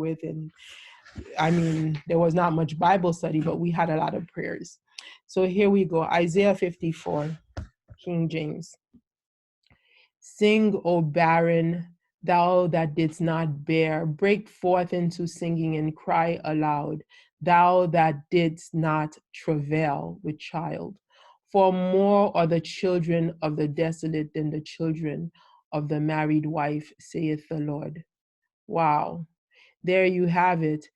with. And I mean, there was not much Bible study, but we had a lot of prayers. So here we go. Isaiah 54, King James. Sing, O barren, thou that didst not bear, break forth into singing and cry aloud, thou that didst not travail with child. For more are the children of the desolate than the children of the married wife, saith the Lord. Wow. There you have it.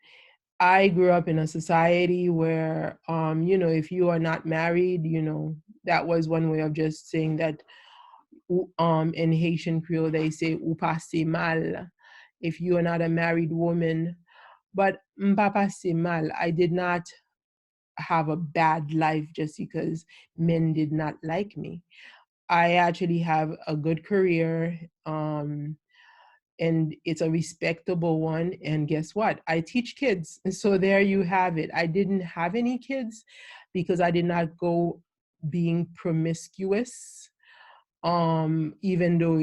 I grew up in a society where, if you are not married, that was one way of just saying that. In Haitian Creole, they say "ou passe mal" if you are not a married woman. But m'pa passe mal, I did not have a bad life just because men did not like me. I actually have a good career. And it's a respectable one. And guess what? I teach kids. So there you have it. I didn't have any kids because I did not go being promiscuous. Even though,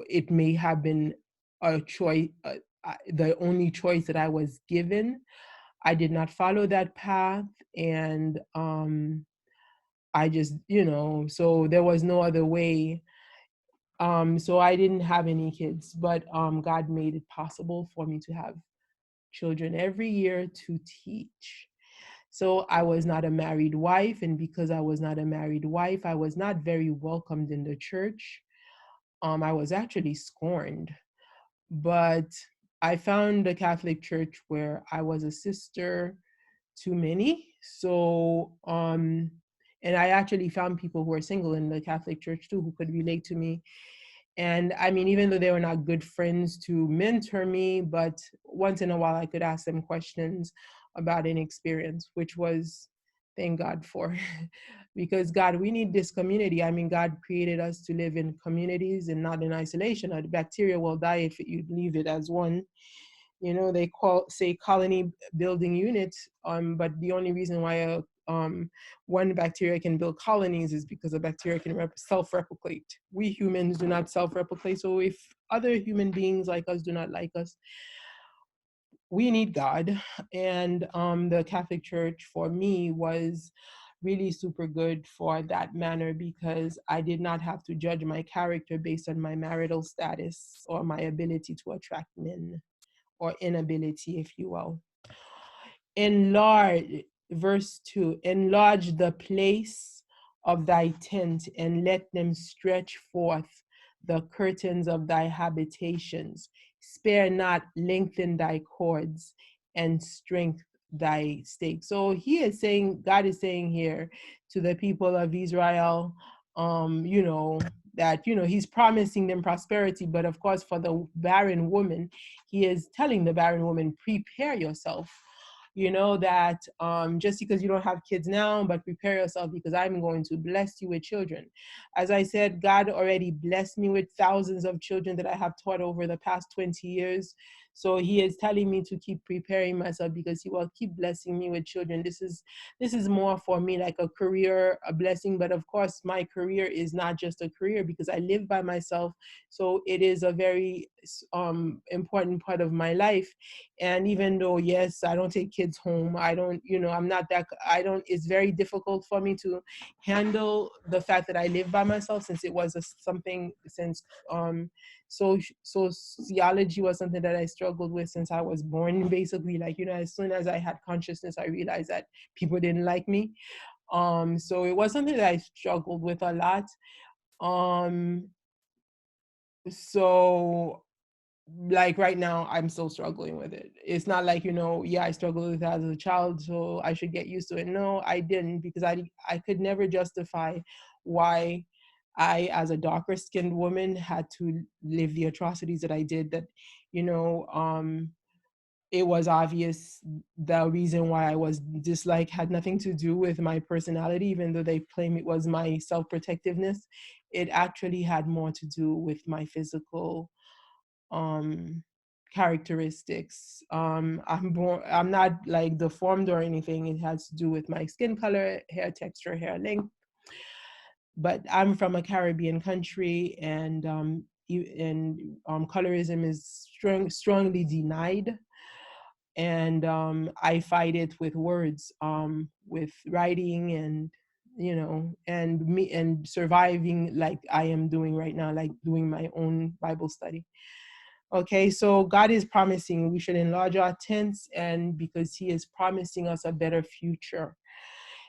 it may have been a choice, the only choice that I was given. I did not follow that path. And I just, so there was no other way. So I didn't have any kids, but God made it possible for me to have children every year to teach. So I was not a married wife, and because I was not a married wife, I was not very welcomed in the church. I was actually scorned, but I found a Catholic church where I was a sister to many. So, and I actually found people who were single in the Catholic church too, who could relate to me. And I mean, even though they were not good friends to mentor me, but once in a while I could ask them questions about an experience, which was, thank God for. Because God, we need this community. I mean, God created us to live in communities and not in isolation. A bacteria will die if you leave it as one. They say colony building units, but the only reason why one bacteria can build colonies is because a bacteria can self-replicate. We humans do not self-replicate. So if other human beings like us do not like us, we need God. And the Catholic Church for me was really super good for that manner, because I did not have to judge my character based on my marital status or my ability to attract men, or inability, if you will. Enlarge, verse 2, enlarge the place of thy tent, and let them stretch forth the curtains of thy habitations. Spare not, lengthen thy cords, and strengthen thy stakes. So he is saying, God is saying here to the people of Israel, that, he's promising them prosperity. But of course, for the barren woman, he is telling the barren woman, prepare yourself. That just because you don't have kids now, but prepare yourself, because I'm going to bless you with children. As I said, God already blessed me with thousands of children that I have taught over the past 20 years. So he is telling me to keep preparing myself, because he will keep blessing me with children. This is more for me like a career, a blessing. But of course, my career is not just a career, because I live by myself. So it is a very important part of my life. And even though, yes, I don't take kids home, I don't, I'm not that, it's very difficult for me to handle the fact that I live by myself, since it was something since, so sociology was something that I struggled with since I was born, basically. Like, as soon as I had consciousness, I realized that people didn't like me. So it was something that I struggled with a lot. So like right now, I'm still struggling with it. It's not like, I struggled with it as a child, so I should get used to it. No, I didn't, because I could never justify why I, as a darker skinned woman, had to live the atrocities that I did. That, it was obvious the reason why I was disliked had nothing to do with my personality, even though they claim it was my self-protectiveness. It actually had more to do with my physical characteristics. I'm not like deformed or anything. It has to do with my skin color, hair texture, hair length. But I'm from a Caribbean country, and colorism is strongly denied. and I fight it with words, with writing, and and me and surviving like I am doing right now, like doing my own Bible study. Okay, so God is promising we should enlarge our tents, and because He is promising us a better future.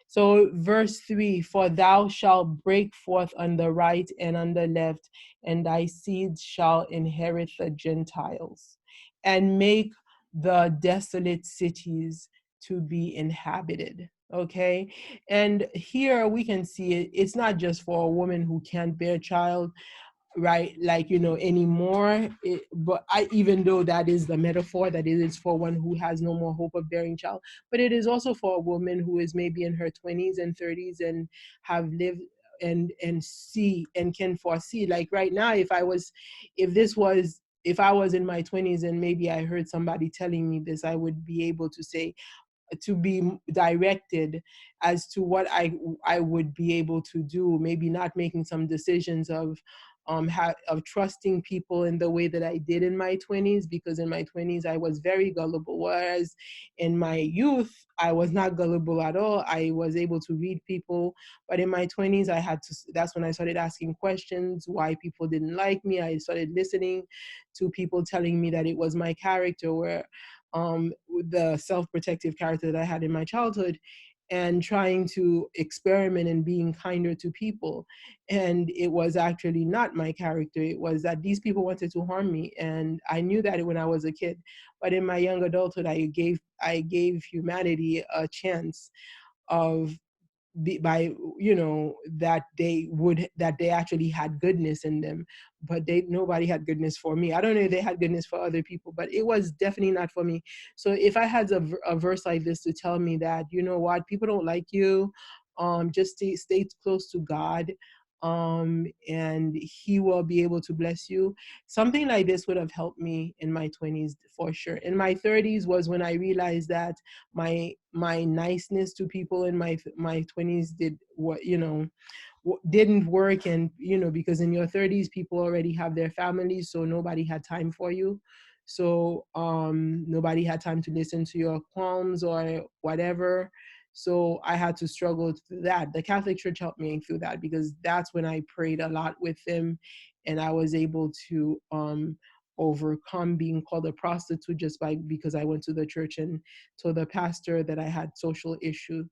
So, verse 3, for thou shalt break forth on the right and on the left, and thy seed shall inherit the Gentiles, and make the desolate cities to be inhabited. Okay, and here we can see it's not just for a woman who can't bear child, right, like anymore, but I, even though that is the metaphor, that it is for one who has no more hope of bearing child, but it is also for a woman who is maybe in her 20s and 30s and have lived and see and can foresee, like right now, if I was in my 20s and maybe I heard somebody telling me this, I would be able to say, to be directed as to what I would be able to do, maybe not making some decisions of of trusting people in the way that I did in my 20s, because in my 20s I was very gullible, whereas in my youth I was not gullible at all. I was able to read people, but in my 20s I had to, that's when I started asking questions why people didn't like me. I started listening to people telling me that it was my character, where the self-protective character that I had in my childhood, and trying to experiment in being kinder to people. And it was actually not my character. It was that these people wanted to harm me. And I knew that when I was a kid. But in my young adulthood, I gave humanity a chance of by that they actually had goodness in them, but nobody had goodness for me. I don't know if they had goodness for other people, but it was definitely not for me. So if I had a verse like this to tell me that, you know what, people don't like you, just stay close to God, and He will be able to bless you, something like this would have helped me in my 20s for sure. In my 30s was when I realized that my niceness to people in my 20s did what didn't work. And because in your 30s people already have their families, so nobody had time for you. So nobody had time to listen to your qualms or whatever. So I had to struggle through that. The Catholic Church helped me through that, because that's when I prayed a lot with them, and I was able to overcome being called a prostitute just because I went to the church and told the pastor that I had social issues.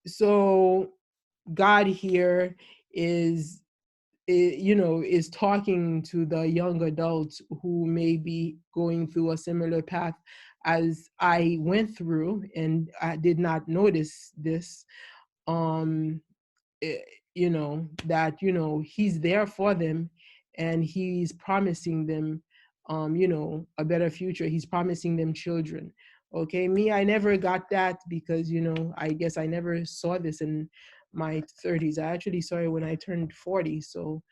So God here is is talking to the young adults who may be going through a similar path as I went through, and I did not notice this. Um, eh, that He's there for them, and He's promising them, a better future. He's promising them children. Okay, me, I never got that, because I guess I never saw this in my 30s. I actually saw it when I turned 40. So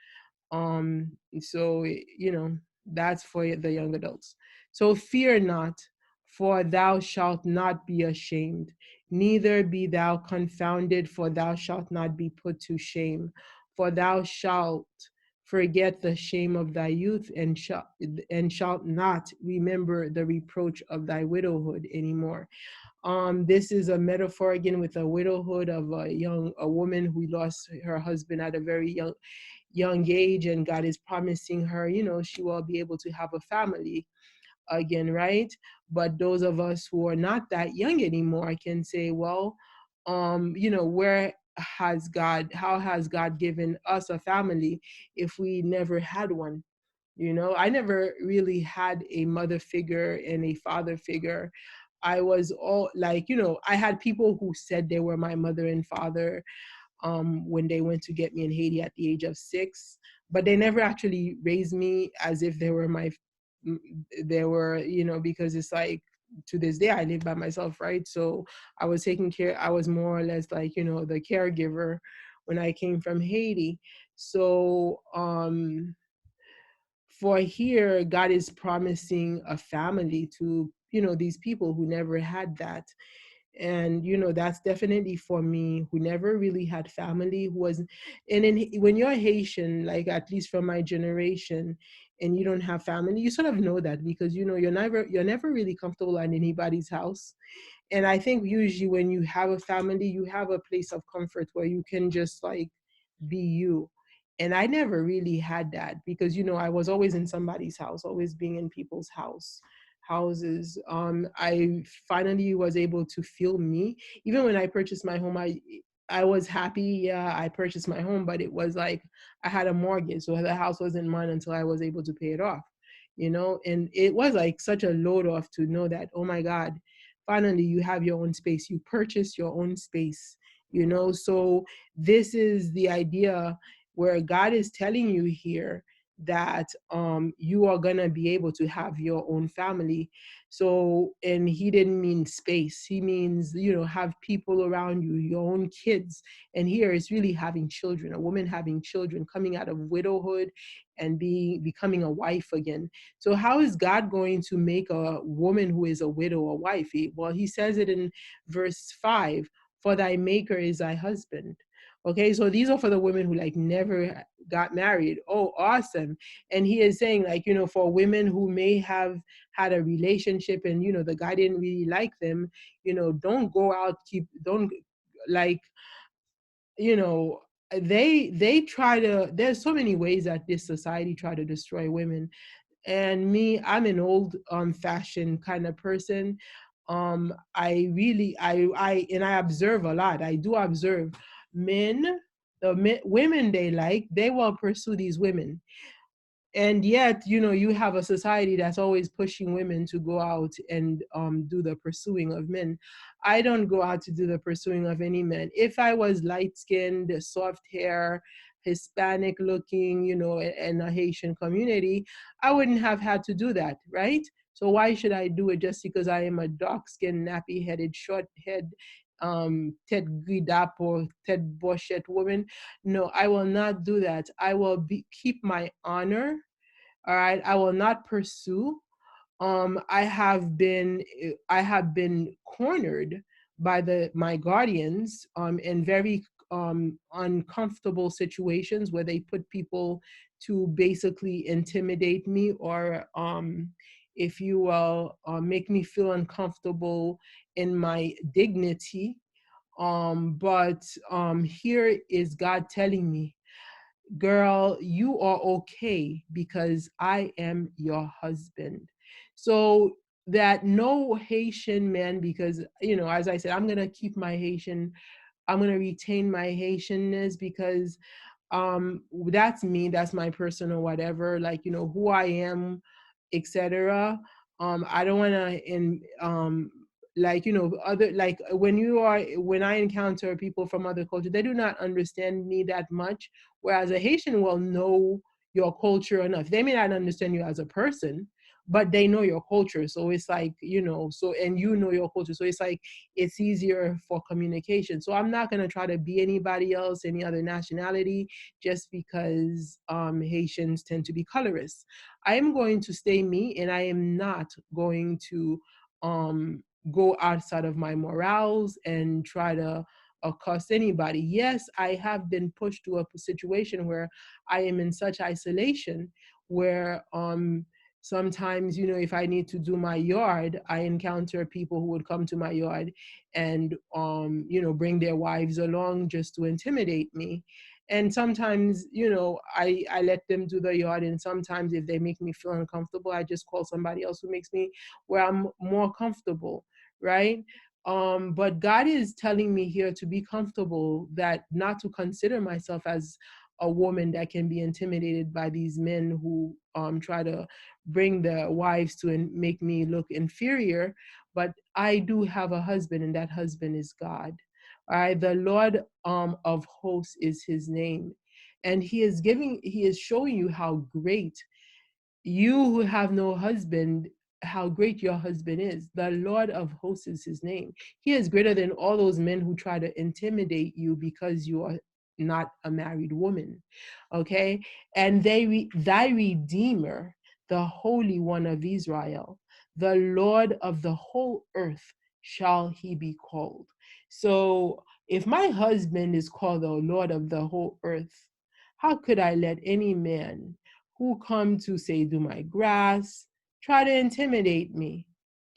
that's for the young adults. So fear not, for thou shalt not be ashamed, neither be thou confounded, for thou shalt not be put to shame. For thou shalt forget the shame of thy youth, and shalt not remember the reproach of thy widowhood anymore. This is a metaphor again with a widowhood of a woman who lost her husband at a very young age, and God is promising her, she will be able to have a family again, right? But those of us who are not that young anymore can say, well, where how has God given us a family if we never had one? I never really had a mother figure and a father figure. I was all like, I had people who said they were my mother and father, when they went to get me in Haiti at the age of 6, but they never actually raised me as if they were they were, because it's like, to this day I live by myself, right? So I was taking care, I was more or less like, the caregiver when I came from Haiti. So for here, God is promising a family to, these people who never had that. And that's definitely for me, who never really had family, who was, and when you're Haitian, like at least from my generation, and you don't have family, you sort of know that because you know you're never really comfortable in anybody's house. And I think usually when you have a family, you have a place of comfort where you can just like be you. And I never really had that because you know I was always in somebody's house, always being in people's houses. I finally was able to feel me. Even when I purchased my home, I was happy. Yeah, I purchased my home, but it was like I had a mortgage, so the house wasn't mine until I was able to pay it off. You know, and it was like such a load off to know that, oh my God, finally you have your own space. You purchase your own space, you know. So this is the idea where God is telling you here that you are going to be able to have your own family. So, and he didn't mean space, he means, you know, have people around you, your own kids. And here it's really having children, a woman having children, coming out of widowhood and becoming a wife again. So how is God going to make a woman who is a widow a wife? Well, he says it in verse 5, for thy maker is thy husband. Okay, so these are for the women who like never got married. Oh, awesome. And he is saying, like, you know, for women who may have had a relationship and, you know, the guy didn't really like them, you know, don't go out, don't like, you know, they try to, there's so many ways that this society try to destroy women. And me, I'm an old fashioned kind of person. I really I and I observe a lot. I do observe men, women they like, they will pursue these women. And yet, you know, you have a society that's always pushing women to go out and do the pursuing of men. I don't go out to do the pursuing of any man. If I was light skinned, soft hair, Hispanic looking, you know, and a Haitian community, I wouldn't have had to do that, right? So why should I do it just because I am a dark skinned, nappy headed, short head, Ted Guidap or Ted Boschette woman? No, I will not do that. I will keep my honor. All right, I will not pursue. I have been cornered by the my guardians in very uncomfortable situations where they put people to basically intimidate me or if you will, make me feel uncomfortable in my dignity. But here is God telling me, girl, you are okay because I am your husband. So that no Haitian man, because, you know, as I said, I'm going to keep my Haitian, I'm going to retain my Haitianness because that's me, that's my personal whatever, like, you know, who I am, etc. I don't want to in like, you know, other, like when I encounter people from other cultures, they do not understand me that much, whereas a Haitian will know your culture enough. They may not understand you as a person, but they know your culture. So it's like, you know, so, and you know your culture, so it's like it's easier for communication. So I'm not going to try to be anybody else, any other nationality, just because Haitians tend to be colorists. I am going to stay me, and I am not going to um, go outside of my morals and try to accost anybody. Yes, I have been pushed to a situation where I am in such isolation where sometimes, you know, if I need to do my yard, I encounter people who would come to my yard and you know, bring their wives along just to intimidate me. And sometimes, you know, I let them do the yard, and sometimes if they make me feel uncomfortable, I just call somebody else who makes me where I'm more comfortable, right? But God is telling me here to be comfortable, that not to consider myself as a woman that can be intimidated by these men who try to bring their wives to and make me look inferior. But I do have a husband, and that husband is God. All right, the Lord of hosts is his name. And he is showing you how great, you who have no husband, how great your husband is. The Lord of hosts is his name. He is greater than all those men who try to intimidate you because you are not a married woman. Okay? And thy Redeemer, the Holy One of Israel, the Lord of the whole earth, shall he be called. So if my husband is called the Lord of the whole earth, how could I let any man who come to say, do my grass, try to intimidate me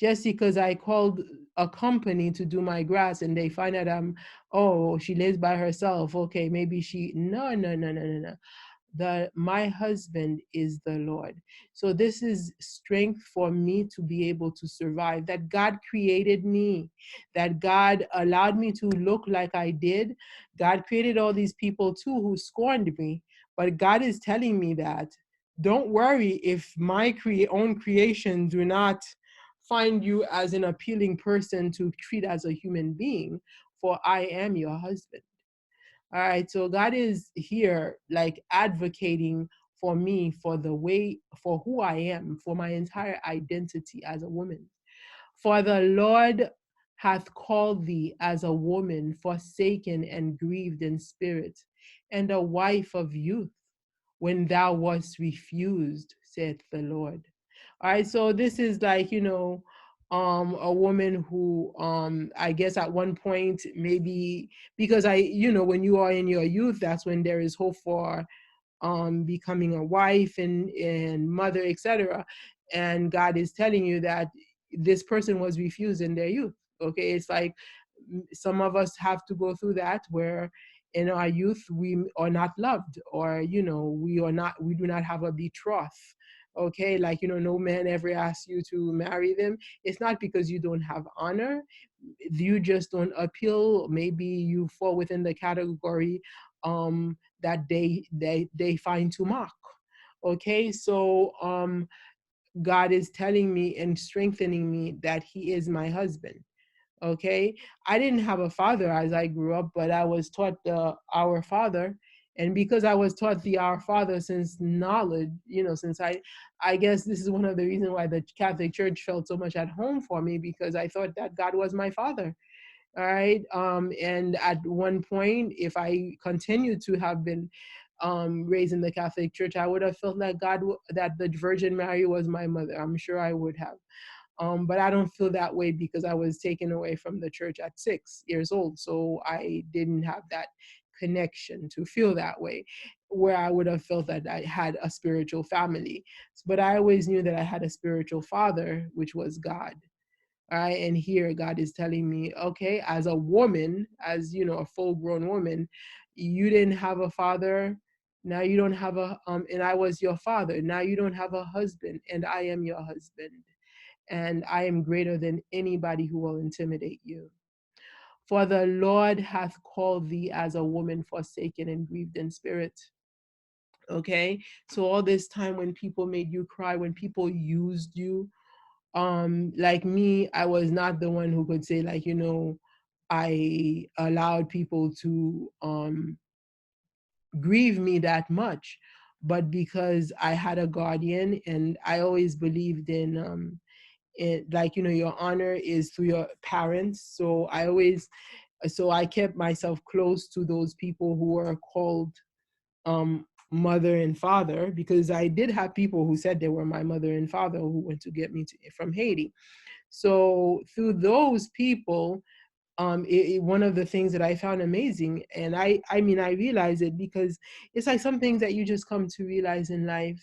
just because I called a company to do my grass and they find out oh, she lives by herself. Okay, maybe no, no, no, no, no, no. My husband is the Lord. So this is strength for me to be able to survive, that God created me, that God allowed me to look like I did. God created all these people too who scorned me, but God is telling me that don't worry if my own creation do not find you as an appealing person to treat as a human being, for I am your husband. All right, so God is here like advocating for me, for the way, for who I am, for my entire identity as a woman. For the Lord hath called thee as a woman forsaken and grieved in spirit, and a wife of youth, when thou wast refused, saith the Lord. All right, so this is like, a woman who, I guess at one point, maybe because when you are in your youth, that's when there is hope for becoming a wife and mother, etc. And God is telling you that this person was refused in their youth. Okay, it's like some of us have to go through that, where in our youth we are not loved, or we do not have a betroth. Okay, like no man ever asks you to marry them. It's not because you don't have honor, you just don't appeal. Maybe you fall within the category that they find to mock. Okay, so God is telling me and strengthening me that He is my husband. Okay, I didn't have a father as I grew up, but I was taught the Our Father. And because I was taught the Our Father since knowledge, since I guess this is one of the reasons why the Catholic Church felt so much at home for me, because I thought that God was my father. All right. And at one point, if I continued to have been raised in the Catholic Church, I would have felt like that the Virgin Mary was my mother. I'm sure I would have. But I don't feel that way because I was taken away from the church at 6 years old. So I didn't have that connection to feel that way, where I would have felt that I had a spiritual family. But I always knew that I had a spiritual father, which was God. All right. And here God is telling me, okay, as a woman, as a full grown woman, you didn't have a father. Now you don't have and I was your father. Now you don't have a husband, and I am your husband. And I am greater than anybody who will intimidate you. For the Lord hath called thee as a woman forsaken and grieved in spirit. Okay. So all this time when people made you cry, when people used you, like me, I was not the one who could say, like, I allowed people to grieve me that much. But because I had a guardian, and I always believed in like, your honor is through your parents. So I kept myself close to those people who were called mother and father, because I did have people who said they were my mother and father who went to get me from Haiti. So through those people, one of the things that I found amazing, and I mean, I realize it because it's like some things that you just come to realize in life.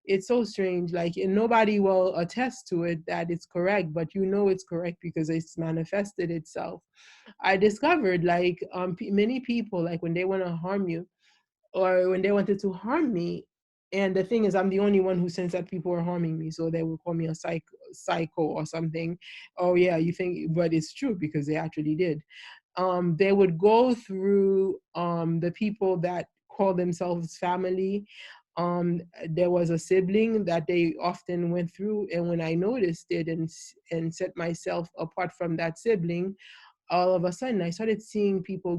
It's so strange, like, and nobody will attest to it that it's correct, but it's correct because it's manifested itself. I discovered, like, many people, like, when they want to harm you, or when they wanted to harm me. And the thing is, I'm the only one who sensed that people were harming me, so they would call me a psycho or something. Oh yeah, you think, but it's true because they actually did. They would go through the people that call themselves family. There was a sibling that they often went through, and when I noticed it and set myself apart from that sibling, all of a sudden I started seeing people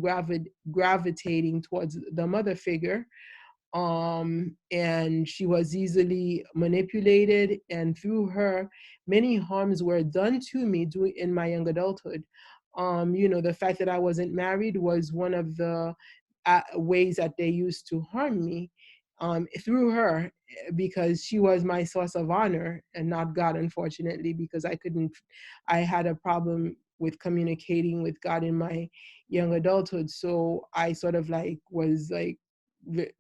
gravitating towards the mother figure. And she was easily manipulated, and through her many harms were done to me in my young adulthood. The fact that I wasn't married was one of the ways that they used to harm me, through her, because she was my source of honor and not God, unfortunately, because I had a problem with communicating with God in my young adulthood. So I sort of like was like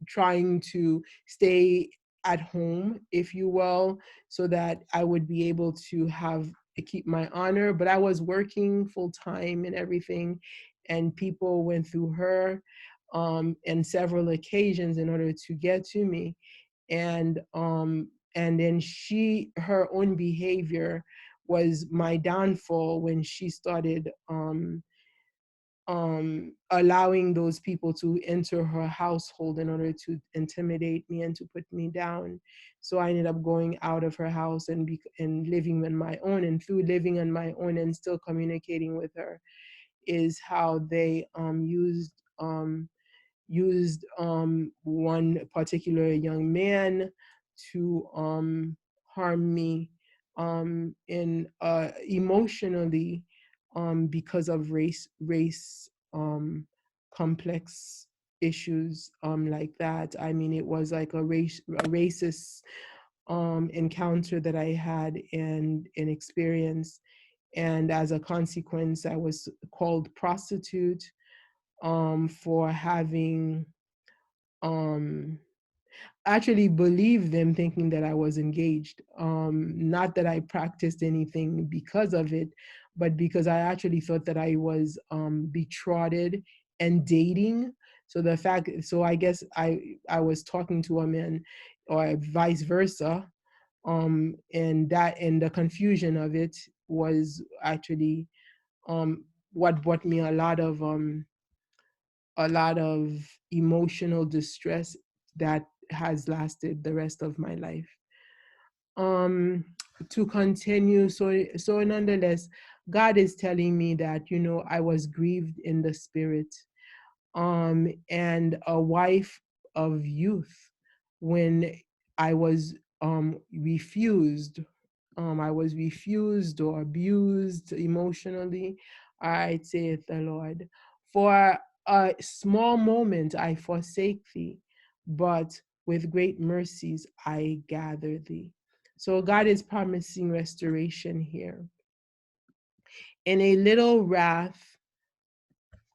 trying to stay at home, if you will, so that I would be able to keep my honor. But I was working full time and everything, and people went through her in several occasions in order to get to me. And then her own behavior was my downfall when she started allowing those people to enter her household in order to intimidate me and to put me down. So I ended up going out of her house and living on my own. And through living on my own and still communicating with her is how they used one particular young man to harm me in emotionally because of race complex issues like that. I mean, it was like a racist encounter that I had and an experience. And as a consequence, I was called prostitute for having um actually believed them thinking that I was engaged. Not that I practiced anything because of it, but because I actually thought that I was betrothed and dating. So I guess I was talking to a man or vice versa. And the confusion of it was actually what brought me a lot of emotional distress that has lasted the rest of my life. Um, to continue, so nonetheless, God is telling me that I was grieved in the spirit, and a wife of youth when I was refused. I was refused or abused emotionally. I saith the Lord. For a small moment I forsake thee, but with great mercies I gather thee. So God is promising restoration here. In a little wrath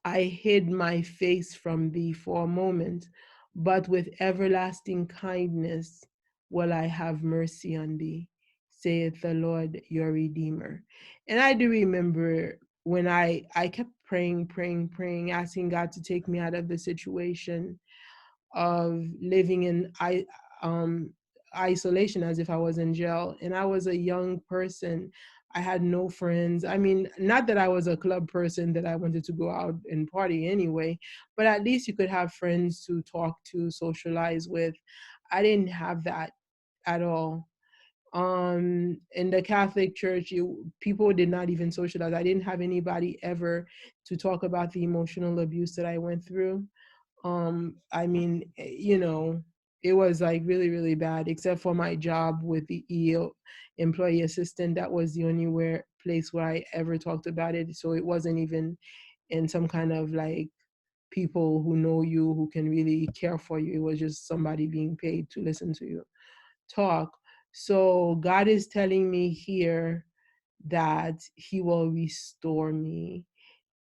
I hid my face from thee for a moment, but with everlasting kindness will I have mercy on thee, saith the Lord your Redeemer. And I do remember when I kept praying, praying, praying, asking God to take me out of the situation of living in um, isolation as if I was in jail. And I was a young person. I had no friends. I mean, not that I was a club person that I wanted to go out and party anyway, but at least you could have friends to talk to, socialize with. I didn't have that at all. In the Catholic Church, people did not even socialize. I didn't have anybody ever to talk about the emotional abuse that I went through. I mean, it was like really, really bad, except for my job with the EO employee assistant. That was the only place where I ever talked about it. So it wasn't even in some kind of like people who know you, who can really care for you. It was just somebody being paid to listen to you talk. So God is telling me here that He will restore me,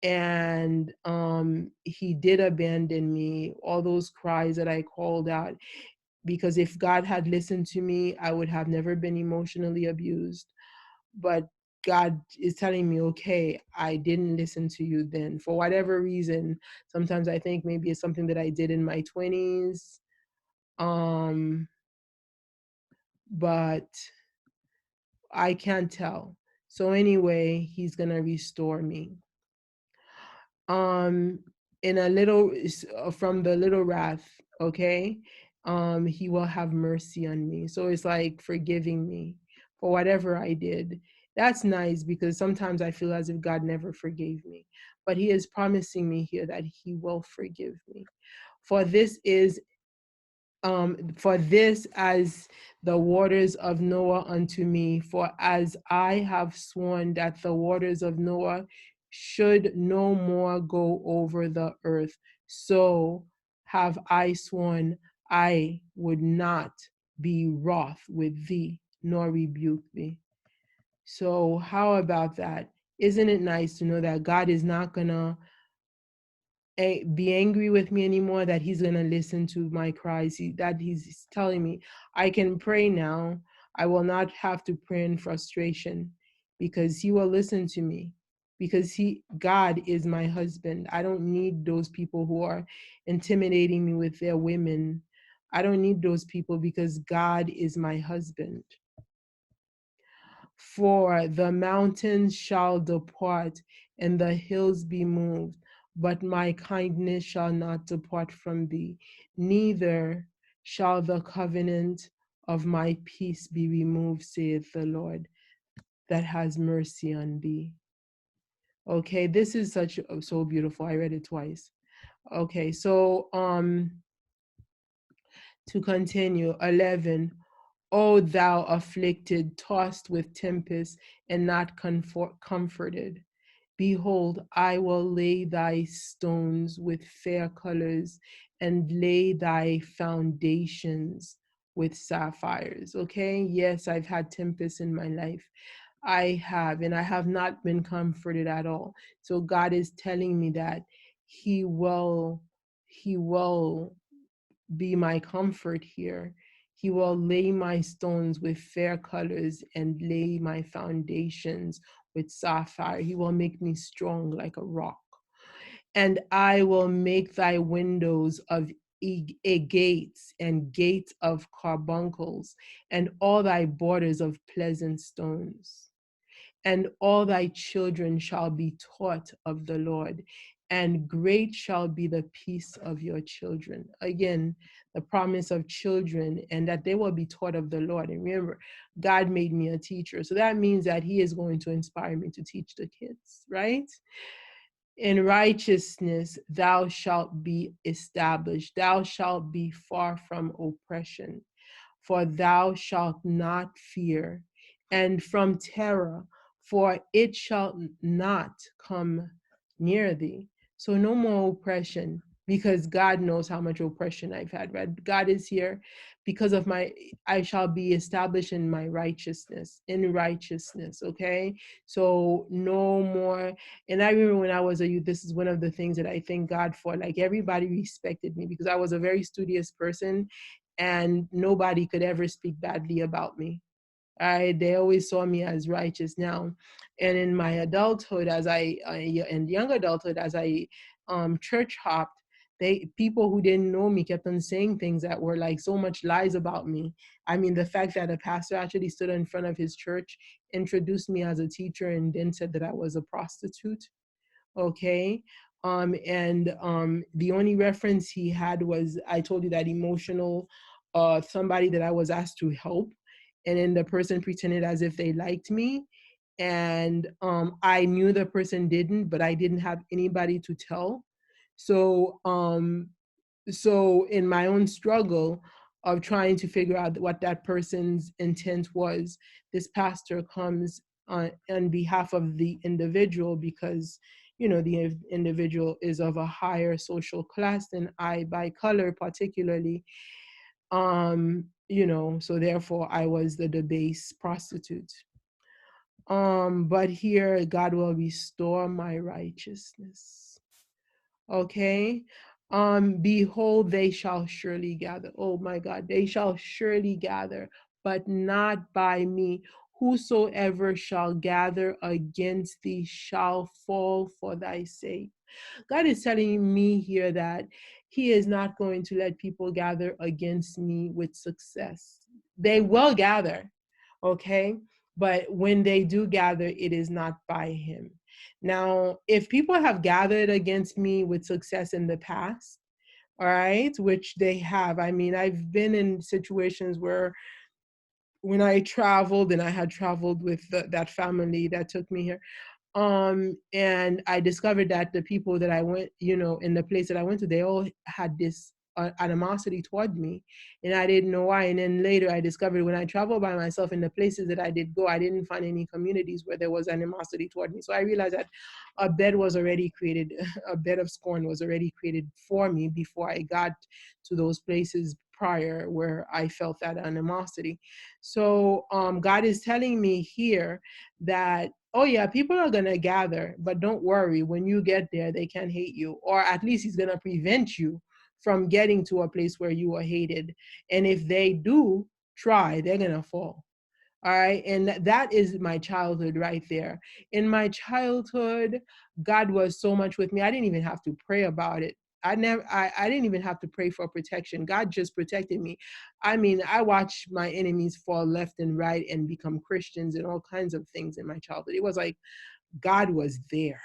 and He did abandon me. All those cries that I called out, because if God had listened to me, I would have never been emotionally abused. But God is telling me, okay, I didn't listen to you then for whatever reason. Sometimes I think maybe it's something that I did in my 20s, um but I can't tell. So anyway, He's gonna restore me. um in a little From the little wrath, okay, He will have mercy on me. So it's like forgiving me for whatever I did. That's nice, because sometimes I feel as if God never forgave me, but He is promising me here that He will forgive me. For this is for this as the waters of Noah unto me, for as I have sworn that the waters of Noah should no more go over the earth, so have I sworn I would not be wroth with thee, nor rebuke thee. So how about that? Isn't it nice to know that God is not gonna be angry with me anymore, that he's going to listen to my cries, that he's telling me I can pray now. I will not have to pray in frustration because he will listen to me, because God is my husband. I don't need those people who are intimidating me with their women. I don't need those people because God is my husband. For the mountains shall depart and the hills be moved, but my kindness shall not depart from thee, neither shall the covenant of my peace be removed, saith the Lord, that has mercy on thee. Okay, this is so beautiful. I read it twice. Okay, so to continue, 11. O thou afflicted, tossed with tempest, and not comforted. Behold, I will lay thy stones with fair colors, and lay thy foundations with sapphires. Okay, yes, I've had tempests in my life. I have, and I have not been comforted at all. So God is telling me that He will be my comfort here. He will lay my stones with fair colors and lay my foundations with sapphire. He will make me strong like a rock. And I will make thy windows of gates and gates of carbuncles, and all thy borders of pleasant stones. And all thy children shall be taught of the Lord, and great shall be the peace of your children. Again, the promise of children, and that they will be taught of the Lord. And remember, God made me a teacher. So that means that He is going to inspire me to teach the kids, right? In righteousness thou shalt be established, thou shalt be far from oppression, for thou shalt not fear, and from terror, for it shall not come near thee. So no more oppression, because God knows how much oppression I've had, right? God is here because of I shall be established in my righteousness, in righteousness, okay? So no more. And I remember when I was a youth, this is one of the things that I thank God for. Like, everybody respected me because I was a very studious person, and nobody could ever speak badly about me. They always saw me as righteous now. And in my adulthood, in young adulthood, as I church hopped, people who didn't know me kept on saying things that were like so much lies about me. I mean, the fact that a pastor actually stood in front of his church, introduced me as a teacher, and then said that I was a prostitute. Okay. And the only reference he had was, I told you, that emotional somebody that I was asked to help, and then the person pretended as if they liked me, and I knew the person didn't, but I didn't have anybody to tell. So so in my own struggle of trying to figure out what that person's intent was, this pastor comes on behalf of the individual, because the individual is of a higher social class than I, by color particularly. So therefore I was the debased prostitute. But here God will restore my righteousness. Okay. Behold, they shall surely gather. Oh my God, they shall surely gather, but not by me. Whosoever shall gather against thee shall fall for thy sake. God is telling me here that He is not going to let people gather against me with success. They will gather, okay? But when they do gather, it is not by Him. Now, if people have gathered against me with success in the past, all right, which they have. I mean, I've been in situations where when I traveled, and I had traveled with that family that took me here, and I discovered that the people that I went, in the place that I went to, they all had this animosity toward me, and I didn't know why. And then later I discovered, when I traveled by myself in the places that I did go, I didn't find any communities where there was animosity toward me. So I realized that a bed was already created, a bed of scorn was already created for me before I got to those places prior where I felt that animosity. So God is telling me here that, oh yeah, people are going to gather, but don't worry, when you get there, they can't hate you, or at least he's going to prevent you from getting to a place where you are hated. And if they do try, they're going to fall. All right. And that is my childhood right there. In my childhood, God was so much with me. I didn't even have to pray about it. I didn't even have to pray for protection. God just protected me. I mean, I watched my enemies fall left and right and become Christians and all kinds of things in my childhood. It was like God was there,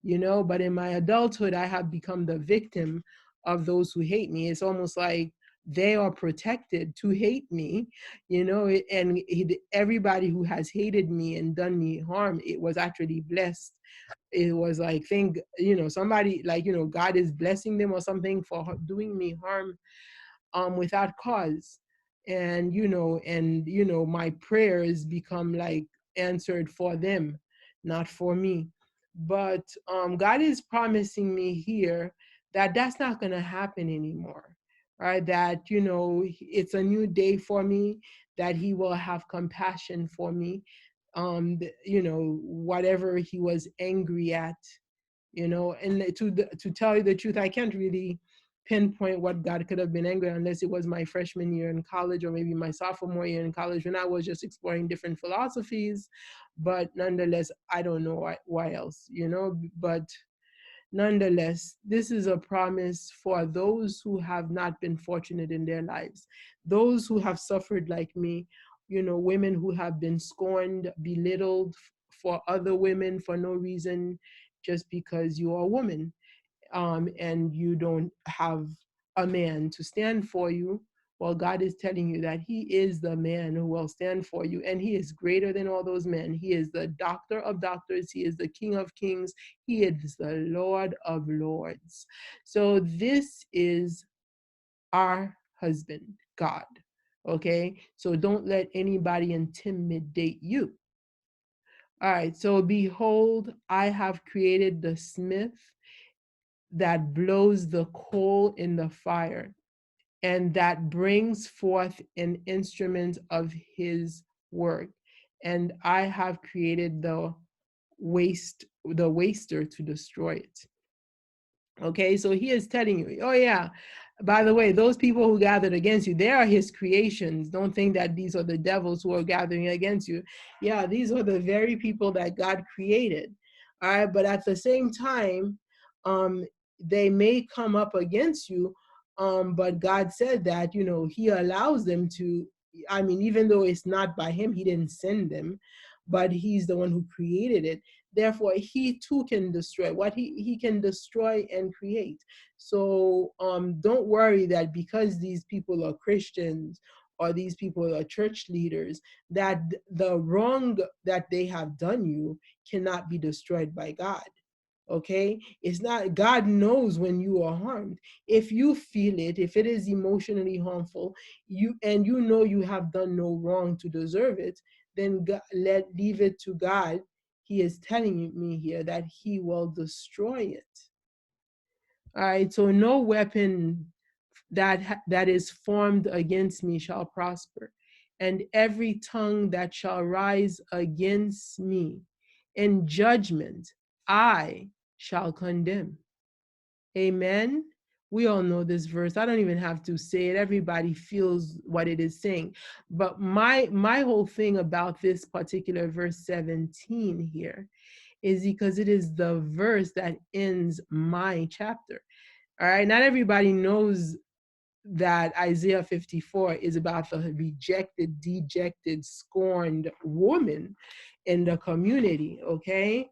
but in my adulthood, I have become the victim of those who hate me. It's almost like they are protected to hate me, and everybody who has hated me and done me harm, it was actually blessed. It was like, somebody, like, God is blessing them or something for doing me harm without cause. And my prayers become like answered for them, not for me. But God is promising me here that that's not going to happen anymore, right? That it's a new day for me, that he will have compassion for me. Whatever he was angry at, and to tell you the truth, I can't really pinpoint what God could have been angry, unless it was my freshman year in college, or maybe my sophomore year in college, when I was just exploring different philosophies. But nonetheless, I don't know why else, but nonetheless, this is a promise for those who have not been fortunate in their lives, those who have suffered like me, women who have been scorned, belittled for other women for no reason, just because you are a woman, and you don't have a man to stand for you. Well, God is telling you that he is the man who will stand for you, and he is greater than all those men. He is the doctor of doctors. He is the king of kings. He is the Lord of lords. So this is our husband, God. Okay? So don't let anybody intimidate you. All right. So behold, I have created the smith that blows the coal in the fire, and that brings forth an instrument of his work. And I have created the waster to destroy it. Okay, so he is telling you, oh yeah, by the way, those people who gathered against you, they are his creations. Don't think that these are the devils who are gathering against you. Yeah, these are the very people that God created. All right, but at the same time, um, they may come up against you, but God said that, he allows them to, I mean, even though it's not by him, he didn't send them, but he's the one who created it. Therefore, he too can destroy what he can destroy and create. So don't worry that because these people are Christians, or these people are church leaders, that the wrong that they have done you cannot be destroyed by God. Okay, it's not. God knows when you are harmed. If you feel it, if it is emotionally harmful, you have done no wrong to deserve it, then leave it to God. He is telling me here that he will destroy it. All right, so no weapon that is formed against me shall prosper, and every tongue that shall rise against me in judgment I shall condemn. Amen. We all know this verse. I don't even have to say it. Everybody feels what it is saying. But my whole thing about this particular verse 17 here is because it is the verse that ends my chapter. All right. Not everybody knows that Isaiah 54 is about the rejected, dejected, scorned woman in the community. Okay.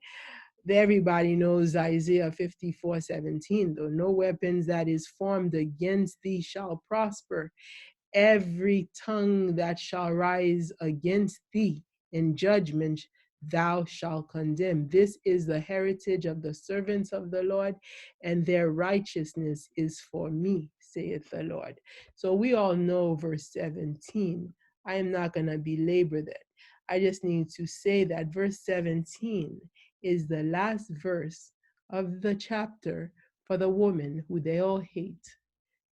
Everybody knows Isaiah 54:17, though. No weapons that is formed against thee shall prosper. Every tongue that shall rise against thee in judgment, thou shalt condemn. This is the heritage of the servants of the Lord, and their righteousness is for me, saith the Lord. So we all know verse 17. I am not going to belabor that. I just need to say that verse 17 is the last verse of the chapter for the woman who they all hate.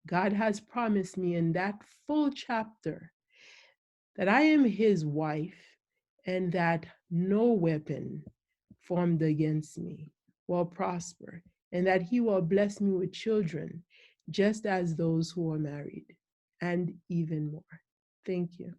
God has promised me in that full chapter that I am his wife and that no weapon formed against me will prosper, and that he will bless me with children, just as those who are married, and even more. Thank you.